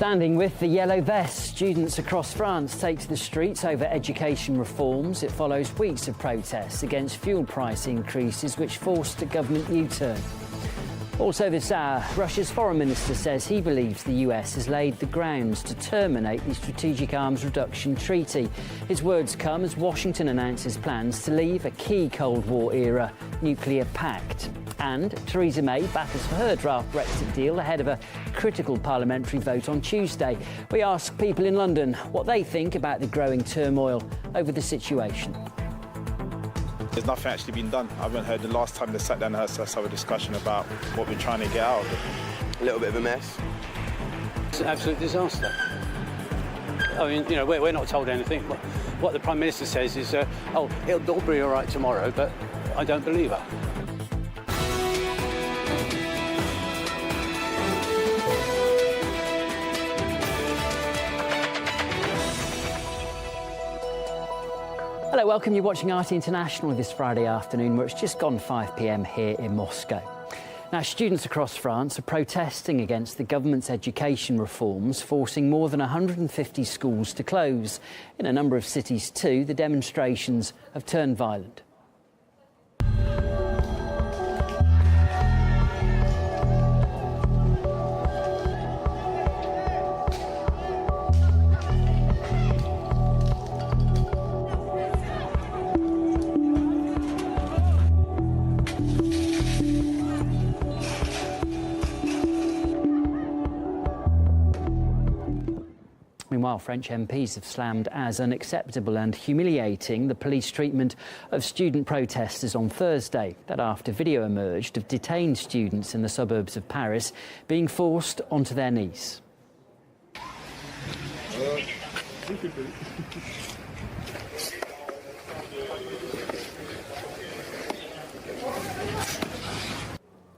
Standing with the yellow vests, students across France take to the streets over education reforms. It follows weeks of protests against fuel price increases which forced a government U-turn. Also this hour, Russia's foreign minister says he believes the US has laid the grounds to terminate the Strategic Arms Reduction Treaty. His words come as Washington announces plans to leave a key Cold War era nuclear pact. And Theresa May battles for her draft Brexit deal ahead of a critical parliamentary vote on Tuesday. We ask people in London what they think about the growing turmoil over the situation. There's nothing actually been done. I haven't heard the last time they sat down and had us have a discussion about what we're trying to get out of it. A little bit of a mess. It's an absolute disaster. I mean, you know, we're not told anything. What the Prime Minister says is, oh, it'll all be all right tomorrow, but I don't believe her. Hello, welcome. You're watching RT International this Friday afternoon, where it's just gone 5 p.m. here in Moscow. Now, students across France are protesting against the government's education reforms, forcing more than 150 schools to close. In a number of cities too, the demonstrations have turned violent. Meanwhile, French MPs have slammed as unacceptable and humiliating the police treatment of student protesters on Thursday. That after video emerged of detained students in the suburbs of Paris being forced onto their knees.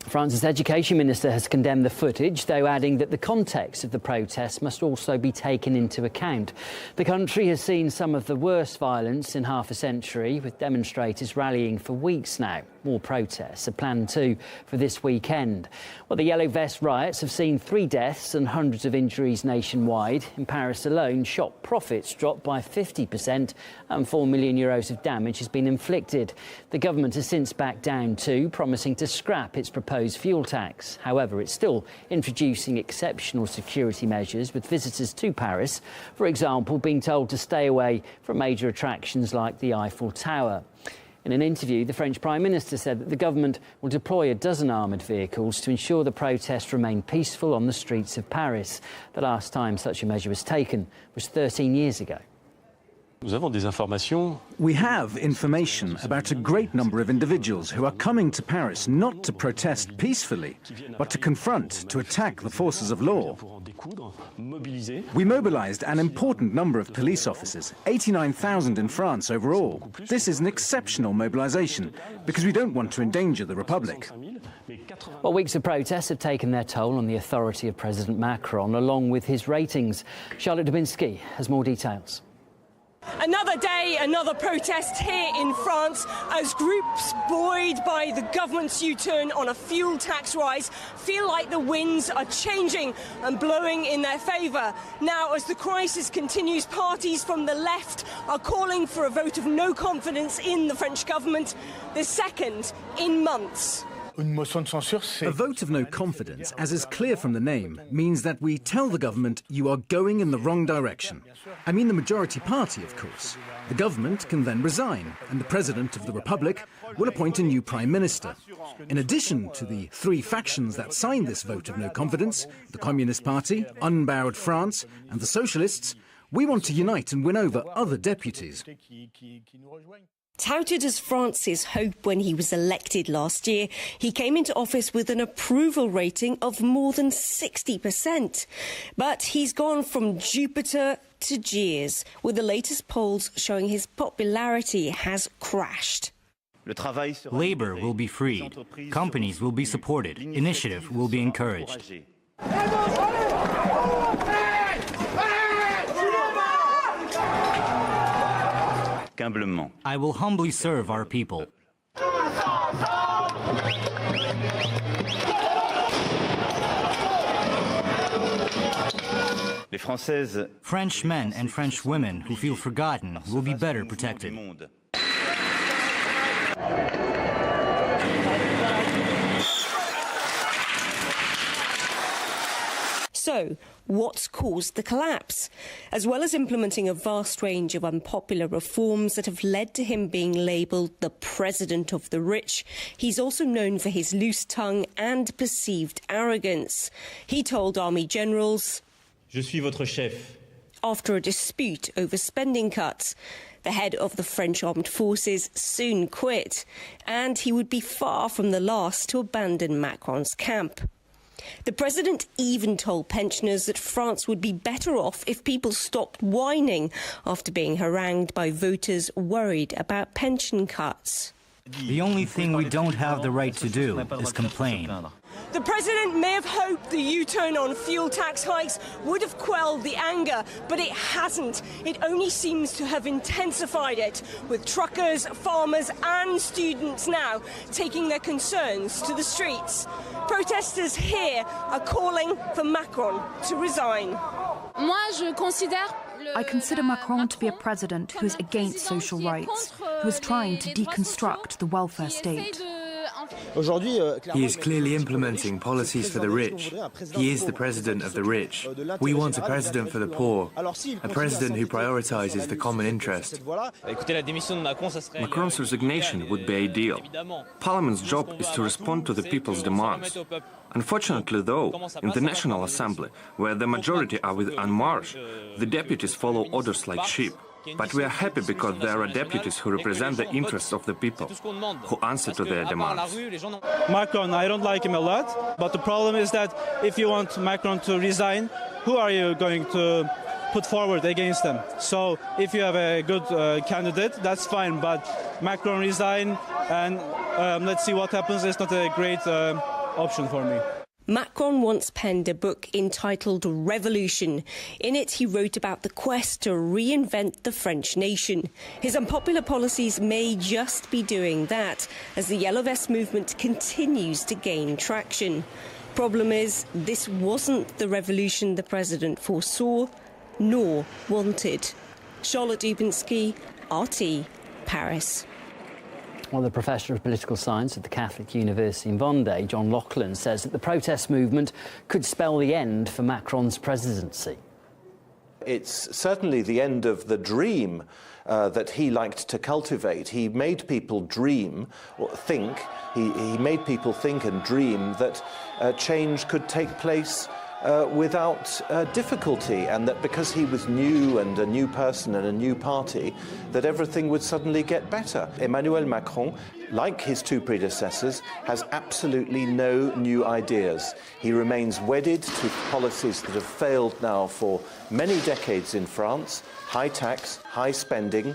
France's education minister has condemned the footage, though adding that the context of the protests must also be taken into account. The country has seen some of the worst violence in half a century, with demonstrators rallying for weeks now. More protests are planned too for this weekend. Well, the Yellow Vest riots have seen 3 deaths and hundreds of injuries nationwide. In Paris alone, shop profits dropped by 50% and €4 million of damage has been inflicted. The government has since backed down too, promising to scrap its proposed fuel tax. However, it's still introducing exceptional security measures, with visitors to Paris, for example, being told to stay away from major attractions like the Eiffel Tower. In an interview, the French Prime Minister said that the government will deploy a dozen armoured vehicles to ensure the protests remain peaceful on the streets of Paris. The last time such a measure was taken was 13 years ago. We have information about a great number of individuals who are coming to Paris not to protest peacefully, but to confront, to attack the forces of law. We mobilized an important number of police officers, 89,000 in France overall. This is an exceptional mobilization because we don't want to endanger the Republic. Well, weeks of protests have taken their toll on the authority of President Macron, along with his ratings. Charlotte Dubinsky has more details. Another day, another protest here in France as groups buoyed by the government's U-turn on a fuel tax rise feel like the winds are changing and blowing in their favour. Now, as the crisis continues, parties from the left are calling for a vote of no confidence in the French government, the second in months. A vote of no confidence, as is clear from the name, means that we tell the government you are going in the wrong direction. I mean the majority party, of course. The government can then resign, and the President of the Republic will appoint a new Prime Minister. In addition to the 3 factions that signed this vote of no confidence, the Communist Party, Unbowed France, and the Socialists, we want to unite and win over other deputies. Touted as France's hope when he was elected last year, he came into office with an approval rating of more than 60%. But he's gone from Jupiter to jeers, with the latest polls showing his popularity has crashed. Labour will be freed, companies will be supported, initiative will be encouraged. I will humbly serve our people. French men and French women who feel forgotten will be better protected. So, what's caused the collapse? As well as implementing a vast range of unpopular reforms that have led to him being labelled the president of the rich, he's also known for his loose tongue and perceived arrogance. He told army generals, "Je suis votre chef." After a dispute over spending cuts. The head of the French armed forces soon quit, and he would be far from the last to abandon Macron's camp. The president even told pensioners that France would be better off if people stopped whining after being harangued by voters worried about pension cuts. The only thing we don't have the right to do is complain. The president may have hoped the U-turn on fuel tax hikes would have quelled the anger, but it hasn't. It only seems to have intensified it, with truckers, farmers and students now taking their concerns to the streets. Protesters here are calling for Macron to resign. I consider Macron to be a president who is against social rights, who is trying to deconstruct the welfare state. He is clearly implementing policies for the rich. He is the president of the rich. We want a president for the poor, a president who prioritizes the common interest. Macron's resignation would be ideal. Parliament's job is to respond to the people's demands. Unfortunately, though, in the National Assembly, where the majority are with En Marche, the deputies follow orders like sheep. But we are happy because there are deputies who represent the interests of the people, who answer to their demands. Macron, I don't like him a lot, but the problem is that if you want Macron to resign, who are you going to put forward against him? So if you have a good candidate, that's fine, but Macron resign and let's see what happens is not a great option for me. Macron once penned a book entitled Revolution. In it, he wrote about the quest to reinvent the French nation. His unpopular policies may just be doing that as the Yellow Vest movement continues to gain traction. Problem is, this wasn't the revolution the president foresaw, nor wanted. Charlotte Dubinsky, RT, Paris. Well, the Professor of Political Science at the Catholic University in Vendée, John Laughlin, says that the protest movement could spell the end for Macron's presidency. It's certainly the end of the dream that he liked to cultivate. He made people dream or think. He made people think and dream that change could take place without difficulty, and that because he was new and a new person and a new party, that everything would suddenly get better. Emmanuel Macron, like his two predecessors, has absolutely no new ideas. He remains wedded to policies that have failed now for many decades in France: high tax, high spending,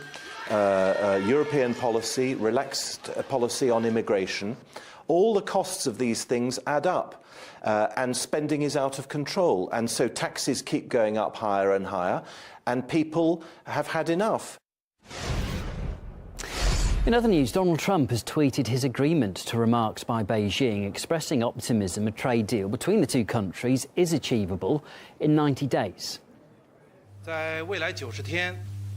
European policy, relaxed policy on immigration. All the costs of these things add up. And spending is out of control, and so taxes keep going up higher and higher, and people have had enough. In other news, Donald Trump has tweeted his agreement to remarks by Beijing, expressing optimism a trade deal between the two countries is achievable in 90 days.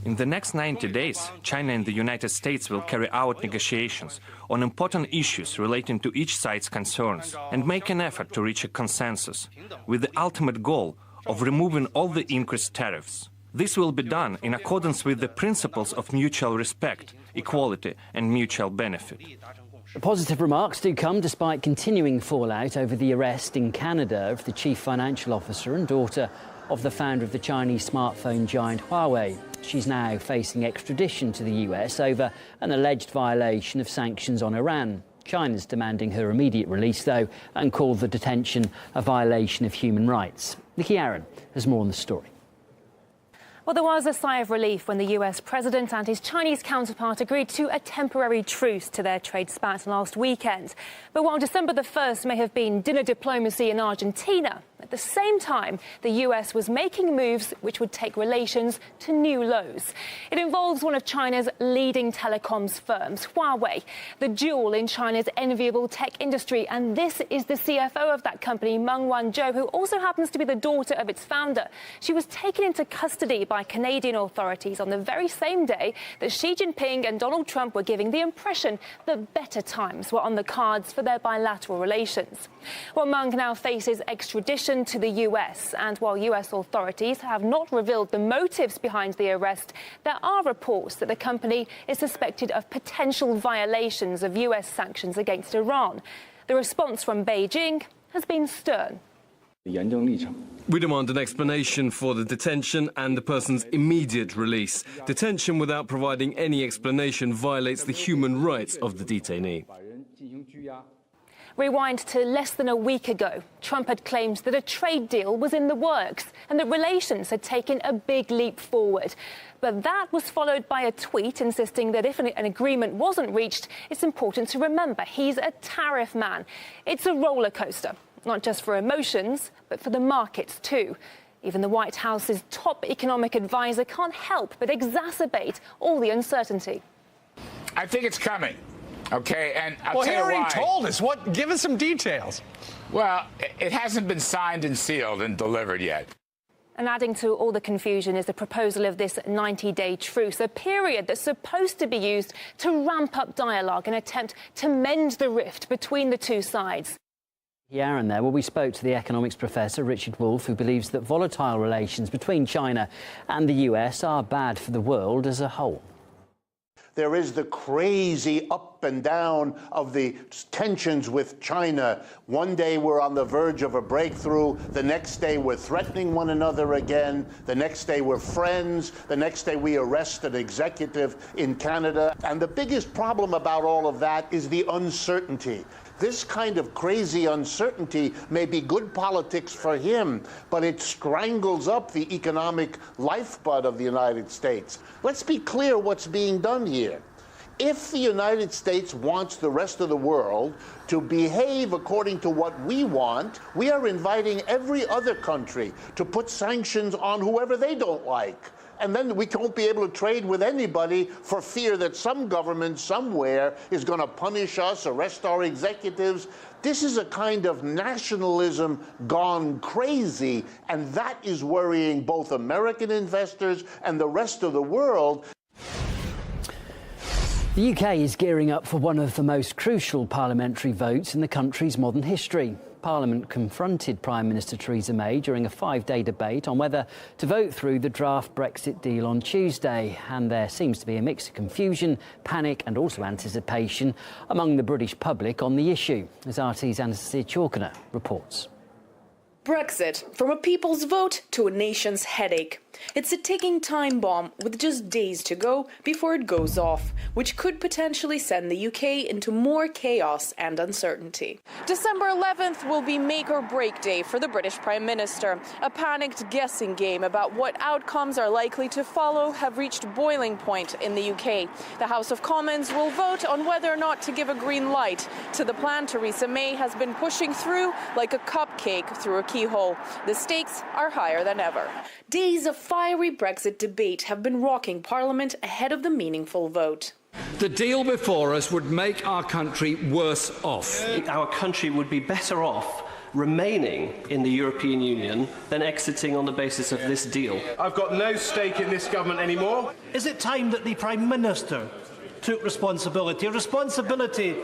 In the next 90 days, China and the United States will carry out negotiations on important issues relating to each side's concerns and make an effort to reach a consensus, with the ultimate goal of removing all the increased tariffs. This will be done in accordance with the principles of mutual respect, equality and mutual benefit. The positive remarks do come despite continuing fallout over the arrest in Canada of the chief financial officer and daughter of the founder of the Chinese smartphone giant Huawei. She's now facing extradition to the US over an alleged violation of sanctions on Iran. China's demanding her immediate release, though, and called the detention a violation of human rights. Nikki Aaron has more on the story. Well, there was a sigh of relief when the US president and his Chinese counterpart agreed to a temporary truce to their trade spat last weekend. But while December the 1st may have been dinner diplomacy in Argentina, at the same time, the US was making moves which would take relations to new lows. It involves one of China's leading telecoms firms, Huawei, the jewel in China's enviable tech industry. And this is the CFO of that company, Meng Wanzhou, who also happens to be the daughter of its founder. She was taken into custody by Canadian authorities on the very same day that Xi Jinping and Donald Trump were giving the impression that better times were on the cards for their bilateral relations. Well, Meng now faces extradition to the US, and while US authorities have not revealed the motives behind the arrest, there are reports that the company is suspected of potential violations of US sanctions against Iran. The response from Beijing has been stern. We demand an explanation for the detention and the person's immediate release. Detention without providing any explanation violates the human rights of the detainee. Rewind to less than a week ago. Trump had claimed that a trade deal was in the works and that relations had taken a big leap forward. But that was followed by a tweet insisting that if an agreement wasn't reached, it's important to remember he's a tariff man. It's a roller coaster, not just for emotions, but for the markets too. Even the White House's top economic advisor can't help but exacerbate all the uncertainty. I think it's coming. Okay, and I'll well, tell you why. He already told us. What? Give us some details. Well, it hasn't been signed and sealed and delivered yet. And adding to all the confusion is the proposal of this 90-day truce, a period that's supposed to be used to ramp up dialogue and attempt to mend the rift between the two sides. Yeah, Aaron there. Well, we spoke to the economics professor, Richard Wolff, who believes that volatile relations between China and the US are bad for the world as a whole. There is the crazy up and down of the tensions with China. One day we're on the verge of a breakthrough. The next day we're threatening one another again. The next day we're friends. The next day we arrest an executive in Canada. And the biggest problem about all of that is the uncertainty. This kind of crazy uncertainty may be good politics for him, but it strangles up the economic lifeblood of the United States. Let's be clear what's being done here. If the United States wants the rest of the world to behave according to what we want, we are inviting every other country to put sanctions on whoever they don't like. And then we won't be able to trade with anybody for fear that some government somewhere is going to punish us, arrest our executives. This is a kind of nationalism gone crazy, and that is worrying both American investors and the rest of the world. The UK is gearing up for one of the most crucial parliamentary votes in the country's modern history. Parliament confronted Prime Minister Theresa May during a 5-day debate on whether to vote through the draft Brexit deal on Tuesday. And there seems to be a mix of confusion, panic and also anticipation among the British public on the issue, as RT's Anastasia Chorkina reports. Brexit, from a people's vote to a nation's headache. It's a ticking time bomb with just days to go before it goes off, which could potentially send the UK into more chaos and uncertainty. December 11th will be make or break day for the British Prime Minister. A panicked guessing game about what outcomes are likely to follow have reached boiling point in the UK. The House of Commons will vote on whether or not to give a green light to the plan Theresa May has been pushing through like a cupcake through a keyhole. The stakes are higher than ever. Days of fiery Brexit debate have been rocking Parliament ahead of the meaningful vote. The deal before us would make our country worse off. Our country would be better off remaining in the European Union than exiting on the basis of this deal. I've got no stake in this government anymore. Is it time that the Prime Minister took responsibility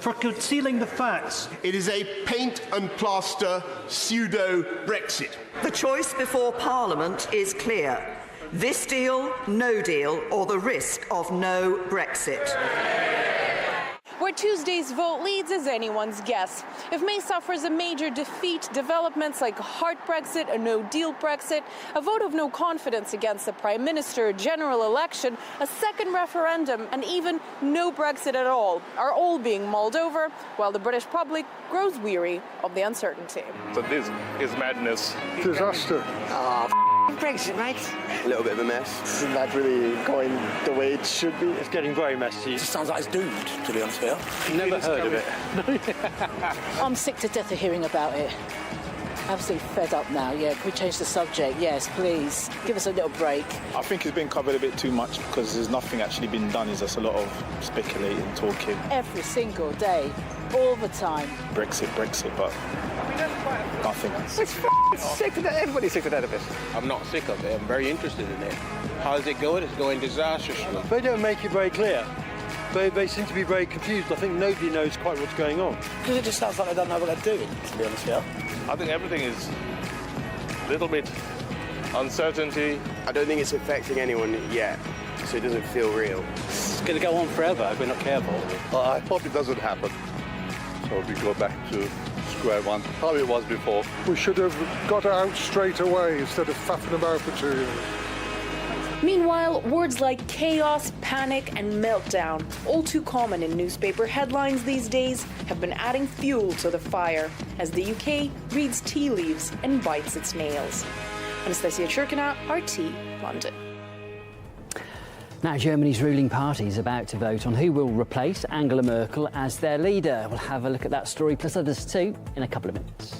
for concealing the facts? It is a paint and plaster pseudo-Brexit. The choice before Parliament is clear. This deal, no deal, or the risk of no Brexit. Where Tuesday's vote leads is anyone's guess. If May suffers a major defeat, developments like a hard Brexit, a no-deal Brexit, a vote of no confidence against the Prime Minister, a general election, a second referendum, and even no Brexit at all are all being mulled over, while the British public grows weary of the uncertainty. So this is madness. Disaster. Brexit, mate. A little bit of a mess. Isn't that really going the way it should be? It's getting very messy. It sounds like it's doomed, to be honest with you. Never heard of it. I'm sick to death of hearing about it. Absolutely fed up now, yeah. Can we change the subject? Yes, please. Give us a little break. I think it's been covered a bit too much because there's nothing actually been done. It's just a lot of speculating, talking. Every single day, all the time. Brexit, but nothing. It's sick to death. Everybody's sick to death of it. I'm not sick of it. I'm very interested in it. How's it going? It's going disastrously. They don't make it very clear. They seem to be very confused. I think nobody knows quite what's going on. Because it just sounds like they don't know what they're doing, to be honest with you. I think everything is a little bit uncertainty. I don't think it's affecting anyone yet, so it doesn't feel real. It's going to go on forever if we're not careful. I hope it doesn't happen. So we go back to square one, how it was before. We should have got out straight away instead of faffing about for 2 years. Meanwhile, words like chaos, panic, and meltdown, all too common in newspaper headlines these days, have been adding fuel to the fire as the UK reads tea leaves and bites its nails. Anastasia Churkina, RT, London. Now, Germany's ruling party is about to vote on who will replace Angela Merkel as their leader. We'll have a look at that story, plus others too, in a couple of minutes.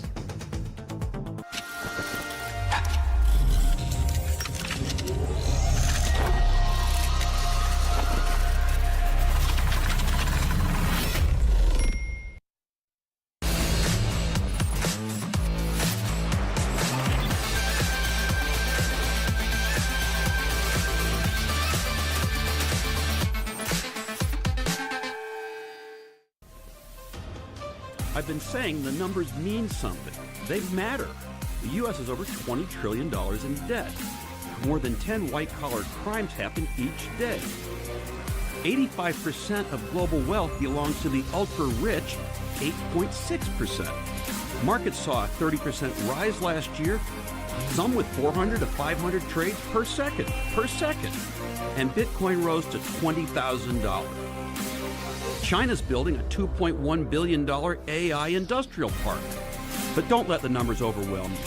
I've been saying the numbers mean something. They matter. The U.S. is over $20 trillion in debt. More than 10 white-collar crimes happen each day. 85% of global wealth belongs to the ultra-rich, 8.6%. Markets saw a 30% rise last year, some with 400 to 500 trades per second. And Bitcoin rose to $20,000. China's building a $2.1 billion AI industrial park. But don't let the numbers overwhelm you.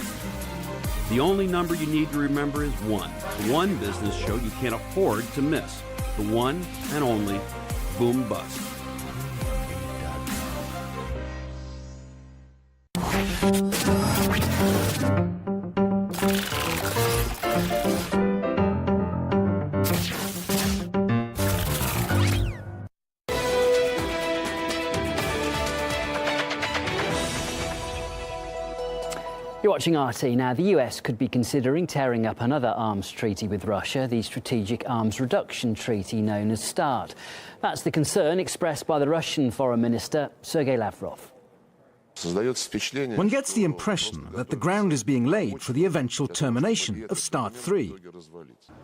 The only number you need to remember is one. One business show you can't afford to miss. The one and only Boom Bust. You're watching RT now. The US could be considering tearing up another arms treaty with Russia, the Strategic Arms Reduction Treaty known as START. That's the concern expressed by the Russian Foreign Minister, Sergei Lavrov. One gets the impression that the ground is being laid for the eventual termination of START 3.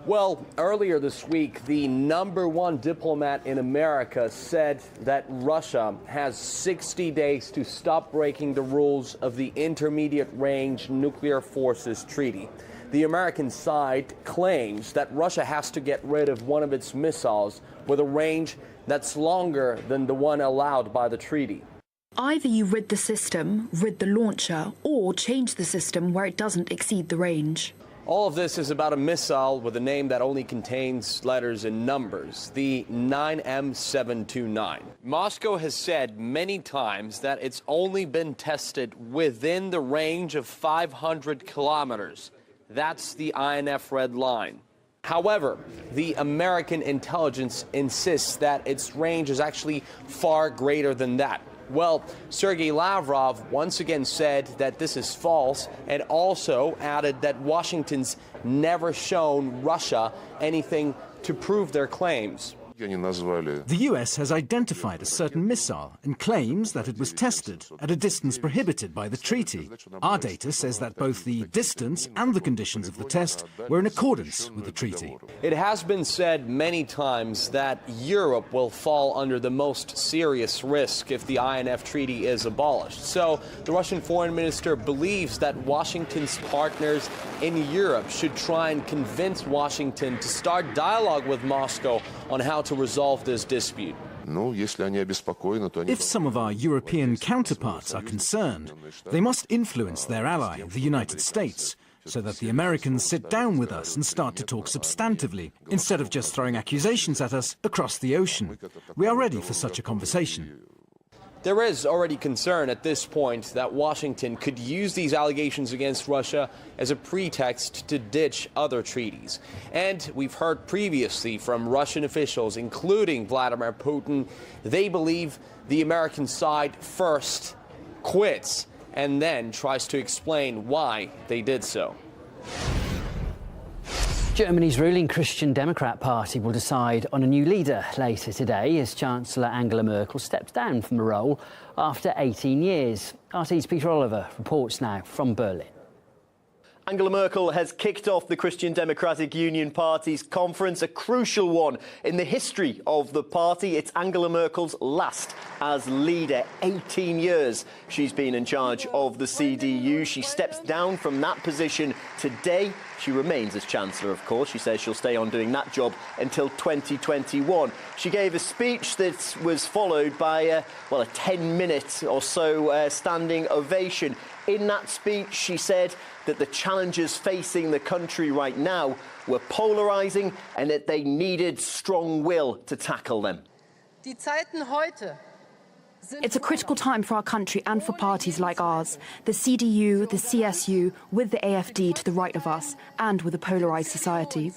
Well, earlier this week, the #1 diplomat in America said that Russia has 60 days to stop breaking the rules of the Intermediate Range Nuclear Forces Treaty. The American side claims that Russia has to get rid of one of its missiles with a range that's longer than the one allowed by the treaty. Either you rid the system, rid the launcher, or change the system where it doesn't exceed the range. All of this is about a missile with a name that only contains letters and numbers, the 9M729. Moscow has said many times that it's only been tested within the range of 500 kilometers. That's the INF red line. However, the American intelligence insists that its range is actually far greater than that. Well, Sergei Lavrov once again said that this is false and also added that Washington's never shown Russia anything to prove their claims. The US has identified a certain missile and claims that it was tested at a distance prohibited by the treaty. Our data says that both the distance and the conditions of the test were in accordance with the treaty. It has been said many times that Europe will fall under the most serious risk if the INF treaty is abolished. So the Russian foreign minister believes that Washington's partners in Europe should try and convince Washington to start dialogue with Moscow on how to resolve this dispute. If some of our European counterparts are concerned, they must influence their ally, the United States, so that the Americans sit down with us and start to talk substantively, instead of just throwing accusations at us across the ocean. We are ready for such a conversation. There is already concern at this point that Washington could use these allegations against Russia as a pretext to ditch other treaties. And we've heard previously from Russian officials, including Vladimir Putin, they believe the American side first quits and then tries to explain why they did so. Germany's ruling Christian Democrat Party will decide on a new leader later today as Chancellor Angela Merkel steps down from the role after 18 years. RT's Peter Oliver reports now from Berlin. Angela Merkel has kicked off the Christian Democratic Union Party's conference, a crucial one in the history of the party. It's Angela Merkel's last as leader. 18 years she's been in charge of the CDU. She steps down from that position today. She remains as Chancellor, of course. She says she'll stay on doing that job until 2021. She gave a speech that was followed by, a 10-minute or so standing ovation. In that speech, she said that the challenges facing the country right now were polarising and that they needed strong will to tackle them. It's a critical time for our country and for parties like ours. The CDU, the CSU, with the AfD to the right of us, and with a polarised society.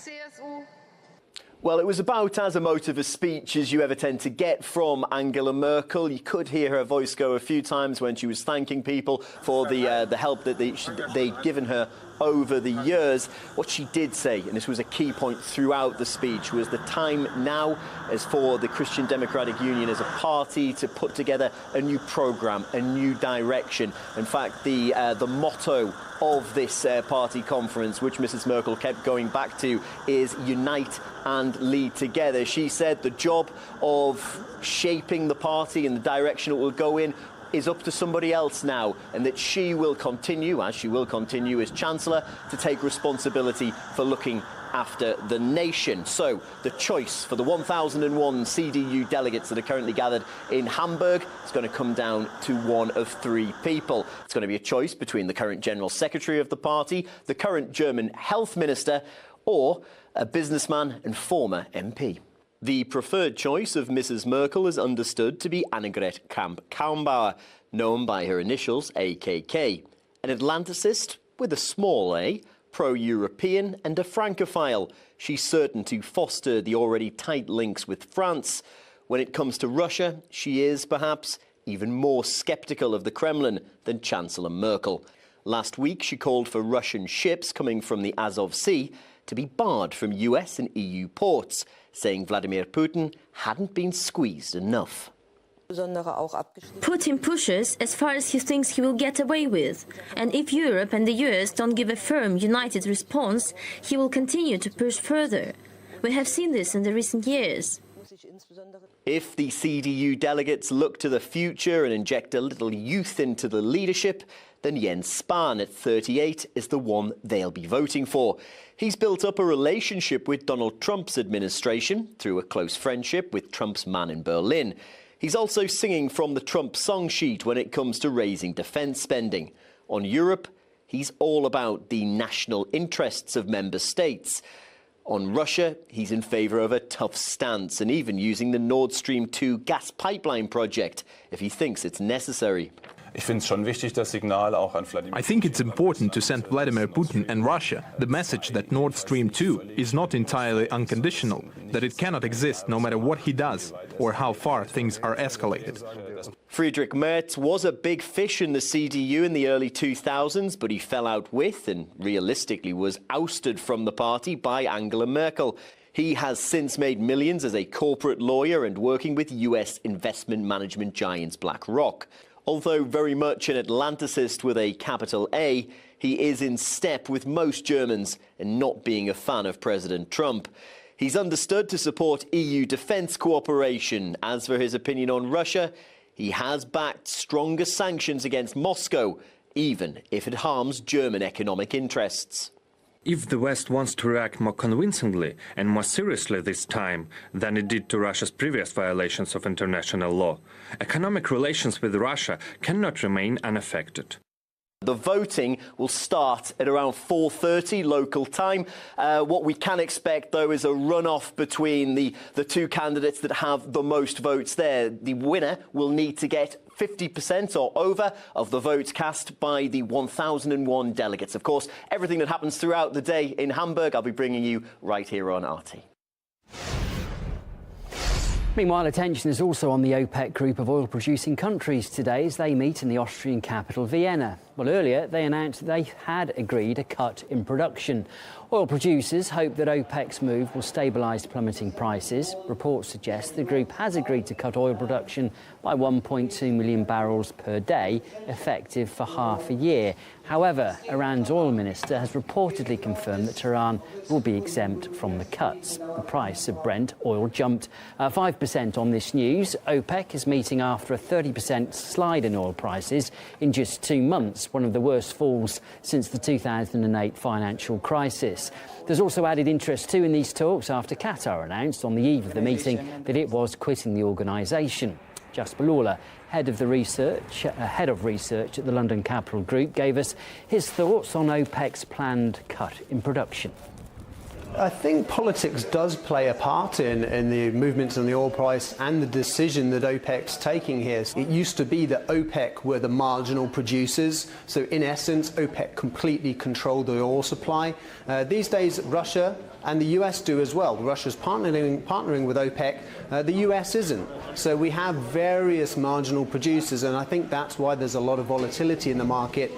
Well, it was about as emotive a speech as you ever tend to get from Angela Merkel. You could hear her voice go a few times when she was thanking people for the help that they'd given her over the years. What she did say, and this was a key point throughout the speech, was the time now is for the Christian Democratic Union as a party to put together a new programme, a new direction. In fact, the motto of this party conference, which Mrs. Merkel kept going back to, is unite and lead together. She said the job of shaping the party and the direction it will go in is up to somebody else now, and that she will continue, as she will continue as Chancellor, to take responsibility for looking after the nation. So the choice for the 1,001 CDU delegates that are currently gathered in Hamburg is going to come down to one of three people. It's going to be a choice between the current General Secretary of the party, the current German Health Minister, or a businessman and former MP. The preferred choice of Mrs. Merkel is understood to be Annegret Kramp-Karrenbauer, known by her initials AKK, an Atlanticist with a small a, pro-European and a Francophile. She's certain to foster the already tight links with France. When it comes to Russia, she is, perhaps, even more sceptical of the Kremlin than Chancellor Merkel. Last week, she called for Russian ships coming from the Azov Sea to be barred from US and EU ports, saying Vladimir Putin hadn't been squeezed enough. Putin pushes as far as he thinks he will get away with. And if Europe and the US don't give a firm, united response, he will continue to push further. We have seen this in the recent years. If the CDU delegates look to the future and inject a little youth into the leadership, then Jens Spahn at 38 is the one they'll be voting for. He's built up a relationship with Donald Trump's administration through a close friendship with Trump's man in Berlin. He's also singing from the Trump song sheet when it comes to raising defence spending. On Europe, he's all about the national interests of member states. On Russia, he's in favour of a tough stance and even using the Nord Stream 2 gas pipeline project if he thinks it's necessary. I think it's important to send Vladimir Putin and Russia the message that Nord Stream 2 is not entirely unconditional, that it cannot exist no matter what he does or how far things are escalated. Friedrich Merz was a big fish in the CDU in the early 2000s, but he fell out with and realistically was ousted from the party by Angela Merkel. He has since made millions as a corporate lawyer and working with US investment management giants BlackRock. Although very much an Atlanticist with a capital A, he is in step with most Germans in not being a fan of President Trump. He's understood to support EU defence cooperation. As for his opinion on Russia, he has backed stronger sanctions against Moscow, even if it harms German economic interests. If the West wants to react more convincingly and more seriously this time than it did to Russia's previous violations of international law, economic relations with Russia cannot remain unaffected. The voting will start at around 4:30 local time. What we can expect, though, is a runoff between the two candidates that have the most votes there. The winner will need to get 50% or over of the votes cast by the 1,001 delegates. Of course, everything that happens throughout the day in Hamburg, I'll be bringing you right here on RT. Meanwhile, attention is also on the OPEC group of oil-producing countries today as they meet in the Austrian capital, Vienna. Well, earlier they announced they had agreed a cut in production. Oil producers hope that OPEC's move will stabilise plummeting prices. Reports suggest the group has agreed to cut oil production by 1.2 million barrels per day, effective for half a year. However, Iran's oil minister has reportedly confirmed that Tehran will be exempt from the cuts. The price of Brent oil jumped 5% on this news. OPEC is meeting after a 30% slide in oil prices in just 2 months, one of the worst falls since the 2008 financial crisis. There's also added interest too in these talks after Qatar announced on the eve of the meeting that it was quitting the organisation. Jasper Lawler, head of research at the London Capital Group, gave us his thoughts on OPEC's planned cut in production. I think politics does play a part in the movements in the oil price and the decision that OPEC's taking here. It used to be that OPEC were the marginal producers, so in essence OPEC completely controlled the oil supply. These days Russia and the US do as well. Russia's partnering with OPEC, the US isn't. So we have various marginal producers, and I think that's why there's a lot of volatility in the market.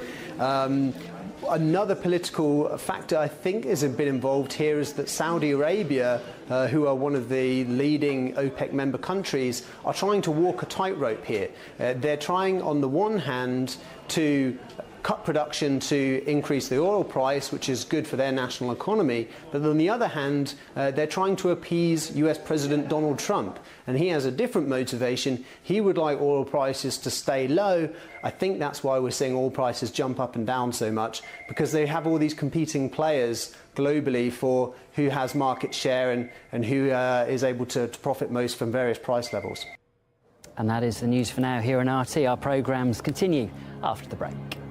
Another political factor I think has been involved here is that Saudi Arabia, who are one of the leading OPEC member countries, are trying to walk a tightrope here. They're trying on the one hand to cut production to increase the oil price, which is good for their national economy. But on the other hand, they're trying to appease US President Donald Trump. And he has a different motivation. He would like oil prices to stay low. I think that's why we're seeing oil prices jump up and down so much, because they have all these competing players globally for who has market share and who is able to profit most from various price levels. And that is the news for now here on RT. Our programmes continue after the break.